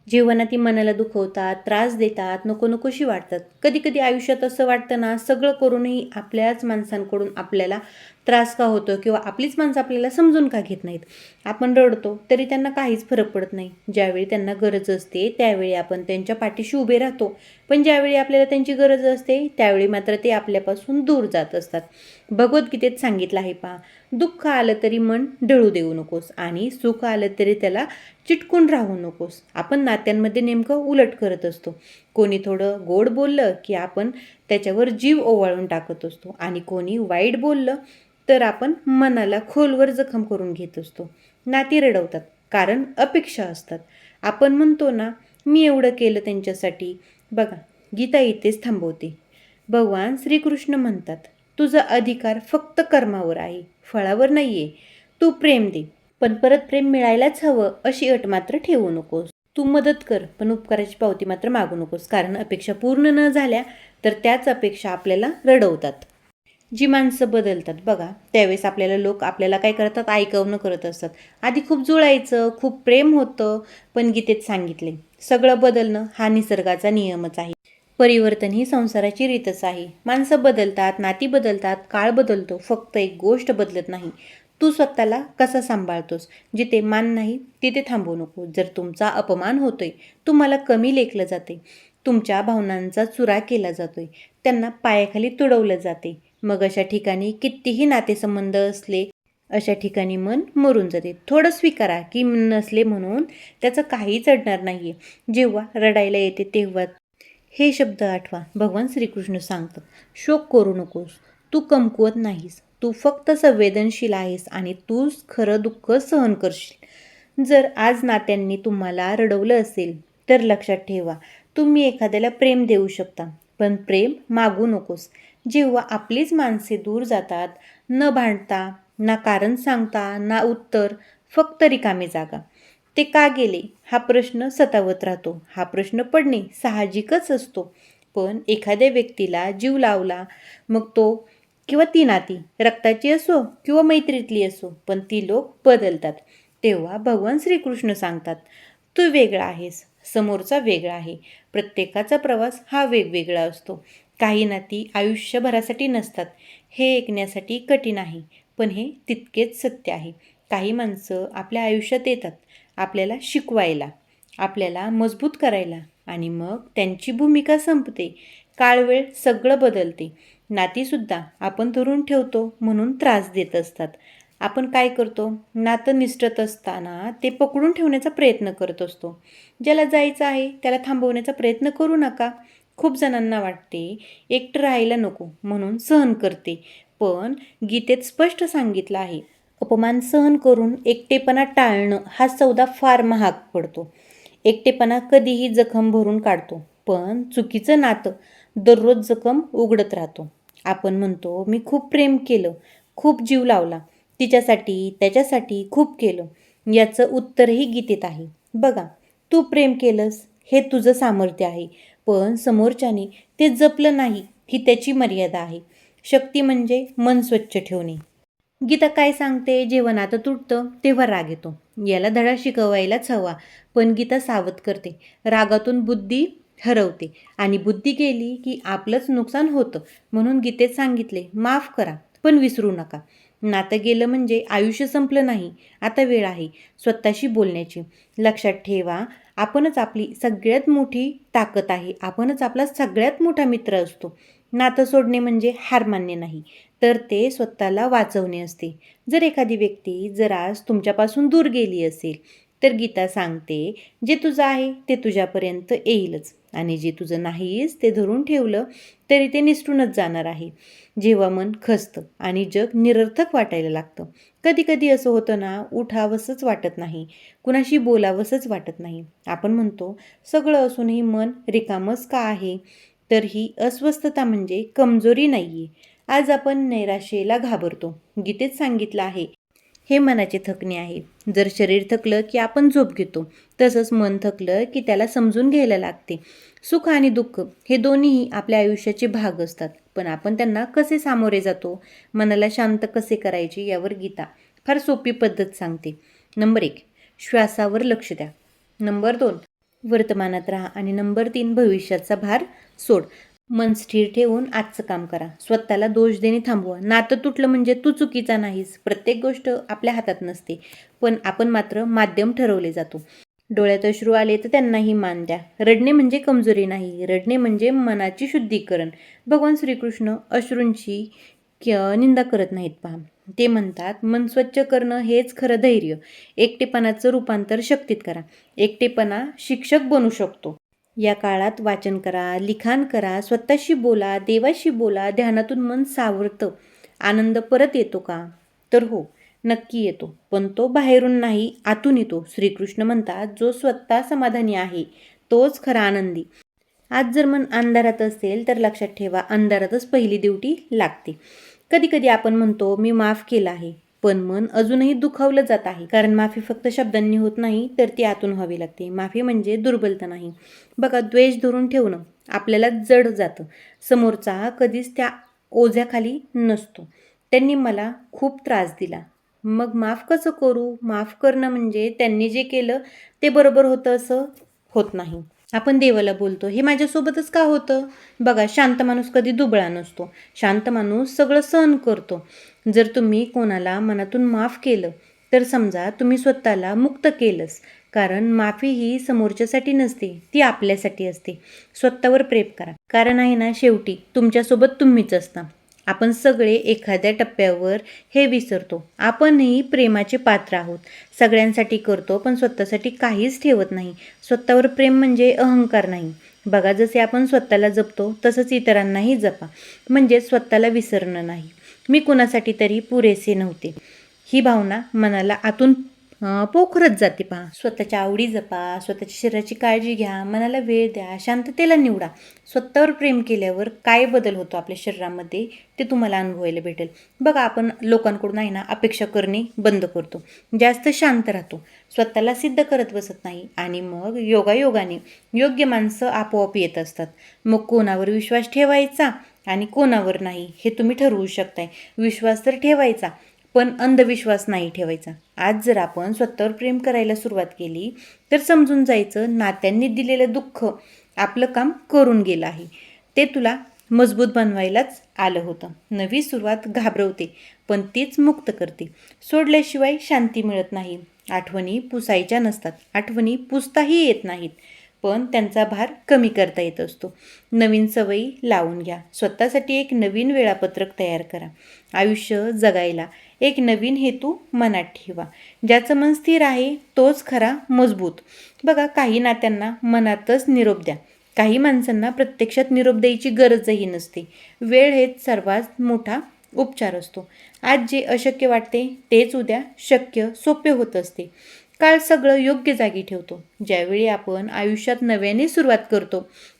जेव्हा ना ती मनाला दुखवतात, त्रास देतात, नको नकोशी वाटतात. कधी कधी आयुष्यात असं वाटतं ना, सगळं करूनही आपल्याच माणसांकडून आपल्याला त्रास का होतो किंवा आपलीच माणसं आपल्याला समजून का घेत नाहीत. आपण रडतो तरी त्यांना काहीच फरक पडत नाही. ज्यावेळी त्यांना गरज असते त्यावेळी आपण त्यांच्या पाठीशी उभे राहतो, पण ज्यावेळी आपल्याला त्यांची गरज असते त्यावेळी मात्र ते आपल्यापासून दूर जात असतात. भगवद्गीतेत सांगितलं आहे पहा, दुःख आलं तरी मन ढळू देऊ नकोस आणि सुख आलं तरी त्याला चिटकून राहू नकोस. आपण नात्यांमध्ये नेमकं उलट करत असतो. कोणी थोडं गोड बोललं की आपण त्याच्यावर जीव ओवाळून टाकत असतो आणि कोणी वाईट बोललं तर आपण मनाला खोलवर जखम करून घेत असतो. नाती रडवतात कारण अपेक्षा असतात. आपण म्हणतो ना, मी एवढं केलं त्यांच्यासाठी. बघा, गीता इथेच थांबवते. भगवान श्रीकृष्ण म्हणतात, तुझा अधिकार फक्त कर्मावर आहे, फळावर नाहीये. तू प्रेम दे, पण परत प्रेम मिळायलाच हवं अशी अट मात्र ठेवू नकोस. तू मदत कर, पण उपकाराची पावती मात्र मागू नकोस, कारण अपेक्षा पूर्ण न झाल्या तर त्याच अपेक्षा आपल्याला रडवतात. जी माणसं बदलतात बघा, त्यावेळेस आपल्याला लोक आपल्याला काय करतात, ऐकवणं करत असतात. आधी खूप जुळायचं, खूप प्रेम होतं, पण गीतेत सांगितले, सगळं बदलणं हा निसर्गाचा नियमच आहे. परिवर्तन ही संसाराची रीतच आहे. माणसं बदलतात, नाती बदलतात, काळ बदलतो, फक्त एक गोष्ट बदलत नाही, तू स्वतःला कसा सांभाळतोस. जिथे मान नाही तिथे थांबू नको. जर तुमचा अपमान होतोय, तुम्हाला कमी लेखलं जाते, तुमच्या भावनांचा चुरा केला जातोय, त्यांना पायाखाली तुडवलं जाते, मग अशा ठिकाणी कितीही नातेसंबंध असले, अशा ठिकाणी मन मरून जाते. थोडं स्वीकारा की नसले म्हणून त्याचं काहीच अडणार नाहीये. जेव्हा रडायला येते तेव्हा हे शब्द आठवा. भगवान श्रीकृष्ण सांगतात, शोक करू नकोस, तू कमकुवत नाहीस, तू फक्त संवेदनशील आहेस आणि तूच खरं दुःख सहन करशील. जर आज नात्यांनी तुम्हाला रडवलं असेल तर लक्षात ठेवा, तुम्ही एखाद्याला प्रेम देऊ शकता, पण प्रेम मागू नकोस. जेव्हा आपलीच माणसे दूर जातात, न भांडता, ना कारण सांगता, ना उत्तर, फक्त रिकामी जागा, ते का गेले हा प्रश्न सतावत राहतो. हा प्रश्न पडणे साहजिकच असतो, पण एखाद्या व्यक्तीला जीव लावला, मग तो किंवा ती नाती रक्ताची असो किंवा मैत्रीतली असो, पण ती लोक बदलतात. तेव्हा भगवान श्रीकृष्ण सांगतात, तू वेगळा आहेस, समोरचा वेगळा आहे. प्रत्येकाचा प्रवास हा वेगवेगळा असतो. काही नाती आयुष्यभरासाठी नसतात. हे ऐकण्यासाठी कठीण आहे, पण हे तितकेच सत्य आहे. काही माणसं आपल्या आयुष्यात येतात आपल्याला शिकवायला, आपल्याला मजबूत करायला, आणि मग त्यांची भूमिका संपते. काळवेळ सगळं बदलते. नातीसुद्धा आपण धरून ठेवतो म्हणून त्रास देत असतात. आपण काय करतो, नातं निष्ठत असताना ते पकडून ठेवण्याचा प्रयत्न करत असतो. ज्याला जायचं आहे त्याला थांबवण्याचा प्रयत्न करू नका. खूप जणांना वाटते एकटं राहायला नको म्हणून सहन करते, पण गीतेत स्पष्ट सांगितलं आहे, अपमान सहन करून एकटेपणा टाळणं हा सौदा फार महाग पडतो. एकटेपणा कधीही जखम भरून काढतो, पण चुकीचं नातं दररोज जखम उघडत राहतो. आपण म्हणतो, मी खूप प्रेम केलं, खूप जीव लावला, तिच्यासाठी त्याच्यासाठी खूप केलं. याचं उत्तरही गीतेत आहे. बघा, तू प्रेम केलंस हे तुझं सामर्थ्य आहे, पण समोरच्याने ते जपलं नाही ही त्याची मर्यादा आहे. शक्ती म्हणजे मन स्वच्छ ठेवणे. गीता काय सांगते, जेव्हा नातं तुटतं तेव्हा राग येतो, याला धडा शिकवायलाच हवा. पण गीता सावध करते, रागातून बुद्धी हरवते आणि बुद्धी गेली की आपलंच नुकसान होतं. म्हणून गीतेत सांगितले, माफ करा पण विसरू नका. नातं गेलं म्हणजे आयुष्य संपलं नाही. आता वेळ आहे स्वतःशी बोलण्याची. लक्षात ठेवा, आपणच आपली सगळ्यात मोठी ताकद आहे, आपणच आपला सगळ्यात मोठा मित्र असतो. नातं सोडणे म्हणजे हार मानणे नाही, तर ते स्वतःला वाचवणे असते. जर एखादी व्यक्ती जर आज तुमच्यापासून दूर गेली असेल, तर गीता सांगते, जे तुझं आहे ते तुझ्यापर्यंत येईलच, आणि जे तुझं नाहीच ते धरून ठेवलं तरी ते निसटूनच जाणार आहे. जेव्हा मन खचतं आणि जग निरर्थक वाटायला लागतं, कधी कधी असं होतं ना, उठावंसंच वाटत नाही, कुणाशी बोलावंसंच वाटत नाही. आपण म्हणतो, सगळं असूनही मन रिकामच का आहे. तर ही अस्वस्थता म्हणजे कमजोरी नाहीये. आज आपण नैराश्याला घाबरतो. गीतेत सांगितलं आहे, हे मनाचे थकणे आहे. जर शरीर थकलं की आपण झोप घेतो, तसंच मन थकलं की त्याला समजून घ्यायला लागते. सुख आणि दुःख हे दोन्हीही आपल्या आयुष्याचे भाग असतात, पण आपण त्यांना कसे सामोरे जातो, मनाला शांत कसे करायचे, यावर गीता फार सोपी पद्धत सांगते. नंबर 1, श्वासावर लक्ष द्या. नंबर 2, वर्तमानात राहा. आणि नंबर 3, भविष्याचा भार सोड. मन स्थिर ठेवून आजचं काम करा. स्वतःला दोष देणे थांबवा. नातं तुटलं म्हणजे तू चुकीचा नाहीस. प्रत्येक गोष्ट आपल्या हातात नसते, पण आपण मात्र माध्यम ठरवले जातो. डोळ्यात अश्रू आले तर त्यांनाही मान द्या. रडणे म्हणजे कमजोरी नाही, रडणे म्हणजे मनाची शुद्धीकरण. भगवान श्रीकृष्ण अश्रूंची निंदा करत नाहीत पहा. ते म्हणतात, मन स्वच्छ करणं हेच खरं धैर्य. एकटेपणाचं रूपांतर शक्तीत करा. एकटेपणा शिक्षक बनू शकतो. या काळात वाचन करा, लिखाण करा, स्वतःशी बोला, देवाशी बोला. ध्यानातून मन सावरतं. आनंद परत येतो का? तर हो, नक्की येतो, पण तो बाहेरून नाही, आतून येतो. श्रीकृष्ण म्हणतात, जो स्वतः समाधानी आहे तोच खरा आनंदी. आज जर मन अंधारात असेल तर लक्षात ठेवा, अंधारातच पहिली ड्युटी लागते. कधी कधी आपण म्हणतो मी माफ केलं आहे, पण मन अजूनही दुखावलं जात आहे. कारण माफी फक्त शब्दांनी होत नाही, तर ती आतून व्हावी लागते. माफी म्हणजे दुर्बलता नाही. बघा, द्वेष धरून ठेवणं आपल्याला जड जातं. समोरचा कधीच त्या ओझ्याखाली नसतो. त्यांनी मला खूप त्रास दिला, मग माफ कसं करू? माफ करणं म्हणजे त्यांनी जे केलं ते बरोबर होतं असं होत नाही. आपण देवाला बोलतो, हे माझ्यासोबतच का होतं? बघा, शांत माणूस कधी दुबळा नसतो. शांत माणूस सगळं सहन करतो. जर तुम्ही कोणाला मनातून माफ केलं तर समजा तुम्ही स्वतःला मुक्त केलंस. कारण माफी ही समोरच्यासाठी नसते, ती आपल्यासाठी असते. स्वतःवर प्रेम करा. कारण आहे ना, शेवटी तुमच्यासोबत तुम्हीच असता. आपण सगळे एखाद्या टप्प्यावर हे विसरतो. आपणही प्रेमाचे पात्र आहोत. सगळ्यांसाठी करतो, पण स्वतःसाठी काहीच ठेवत नाही. स्वतःवर प्रेम म्हणजे अहंकार नाही. बघा, जसे आपण स्वतःला जपतो तसंच इतरांनाही जपा. म्हणजे स्वतःला विसरणं नाही. मी कुणासाठी तरी पुरेसे नव्हते, ही भावना मनाला आतून पोखरत जाते पहा. स्वतःच्या आवडी जपा, स्वतःच्या शरीराची काळजी घ्या, मनाला वेळ द्या, शांततेला निवडा. स्वतःवर प्रेम केल्यावर काय बदल होतो आपल्या शरीरामध्ये ते तुम्हाला अनुभवायला भेटेल. बघा, आपण लोकांकडून आहे ना अपेक्षा करणे बंद करतो, जास्त शांत राहतो, स्वतःला सिद्ध करत बसत नाही, आणि मग योगायोगाने योग्य माणसं आपोआप येत असतात. मग कोणावर विश्वास ठेवायचा आणि कोणावर नाही हे तुम्ही ठरवू शकताय. विश्वास तर ठेवायचा, पण अंधविश्वास नाही ठेवायचा. आज जर आपण स्वतःवर प्रेम करायला सुरुवात केली तर समजून जायचं, नात्यांनी दिलेलं दुःख आपलं काम करून गेलं आहे. ते तुला मजबूत बनवायलाच आलं होतं. नवी सुरुवात घाबरवते, पण तीच मुक्त करते. सोडल्याशिवाय शांती मिळत नाही. आठवणी पुसायच्या नसतात, आठवणी पुसताही येत नाहीत, पण त्यांचा भार कमी करता येत असतो. नवीन सवयी लावून घ्या. स्वतःसाठी एक नवीन वेळापत्रक तयार करा. आयुष्य जगायला एक नवीन हेतू मनात ठेवा. ज्याचं मन स्थिर आहे तोच खरा मजबूत. बघा, काही नात्यांना मनातच निरोप द्या. काही माणसांना प्रत्यक्षात निरोप द्यायची गरजही नसते. वेळ हेच सर्वात मोठा उपचार असतो. आज जे अशक्य वाटते तेच उद्या शक्य सोपे होत असते. काळ सगळं योग्य जागी ठेवतो. ज्यावेळी आपण आयुष्यात नव्याने सुरुवात करतो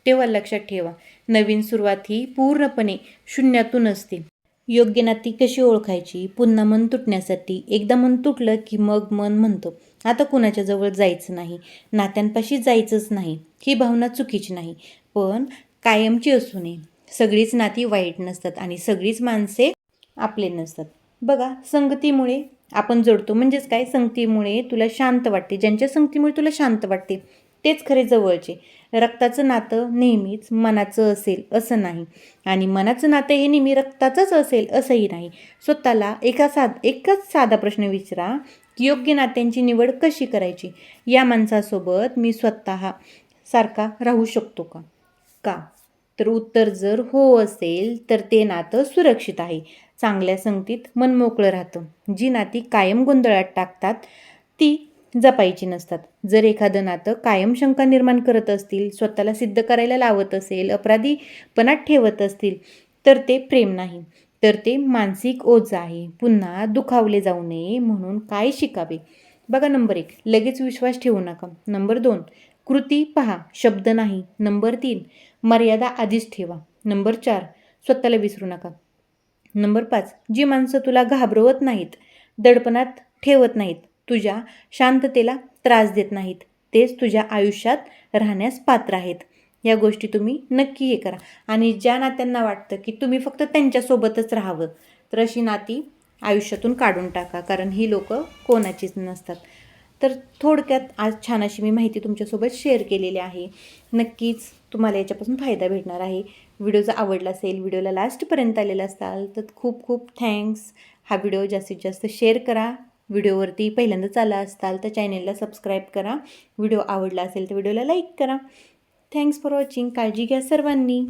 तेव्हा लक्षात ठेवा, नवीन सुरुवात ही पूर्णपणे शून्यातून असते. योग्य नाती कशी ओळखायची? पुन्हा मन तुटण्यासाठी. एकदा मन तुटलं की मग मन म्हणतं, आता कुणाच्या जवळ जायचं नाही, नात्यांपाशी जायचंच नाही. ही भावना चुकीची नाही, पण कायमची असू नये. सगळीच नाती वाईट नसतात आणि सगळीच माणसे आपले नसतात. बघा, संगतीमुळे आपण जोडतो. म्हणजेच काय? संगतीमुळे तुला शांत वाटते, ज्यांच्या संगतीमुळे तुला शांत वाटते तेच खरे जवळचे. रक्ताचं नातं नेहमीच मनाचं असेल असं नाही, आणि मनाचं नातं हे नेहमी रक्ताचंच असेल असंही नाही. स्वतःला एकच साधा प्रश्न विचारा, योग्य नात्यांची निवड कशी करायची? या माणसासोबत मी स्वतः सारखा राहू शकतो का? का? तर उत्तर जर हो असेल तर ते नातं सुरक्षित आहे. चांगल्या संगतीत मन मोकळं राहतं. जी नाती कायम गोंधळात टाकतात ती जपायची नसतात. जर एखादं नातं कायम शंका निर्माण करत असतील, स्वतःला सिद्ध करायला लावत असेल, अपराधीपणात ठेवत असतील, तर ते प्रेम नाही, तर ते मानसिक ओझं आहे. पुन्हा दुखावले जाऊ नये म्हणून काय शिकावे? बघा, नंबर 1, लगेच विश्वास ठेवू नका. नंबर 2, कृती पहा, शब्द नाही. नंबर 3, मर्यादा आधीच ठेवा. नंबर 4, स्वतःला विसरू नका. नंबर 5, जी माणसं तुला घाबरवत नाहीत, दडपणात ठेवत नाहीत, तुझ्या शांततेला त्रास देत नाहीत, तेच तुझ्या आयुष्यात राहण्यास पात्र आहेत. या गोष्टी तुम्ही नक्की हे करा. आणि ज्या नात्यांना वाटतं की तुम्ही फक्त त्यांच्यासोबतच राहावं, तर अशी नाती आयुष्यातून काढून टाका, कारण ही लोकं कोणाचीच नसतात. तर थोडक्यात आज छान अशी मी माहिती तुमच्यासोबत शेअर केलेली आहे. नक्कीच तुम्हाला याच्यापासून फायदा भेटणार आहे. व्हिडिओ जर आवडला असेल, व्हिडिओला लास्टपर्यंत आलेला असाल तर खूप खूप थँक्स. हा व्हिडिओ जास्तीत जास्त शेअर करा. व्हिडिओवरती पहिल्यांदाच आला असाल तर चॅनेलला सबस्क्राईब करा. व्हिडिओ आवडला असेल तर व्हिडिओला लाईक करा. Thanks for watching. काळजी घ्या सर्वांनी.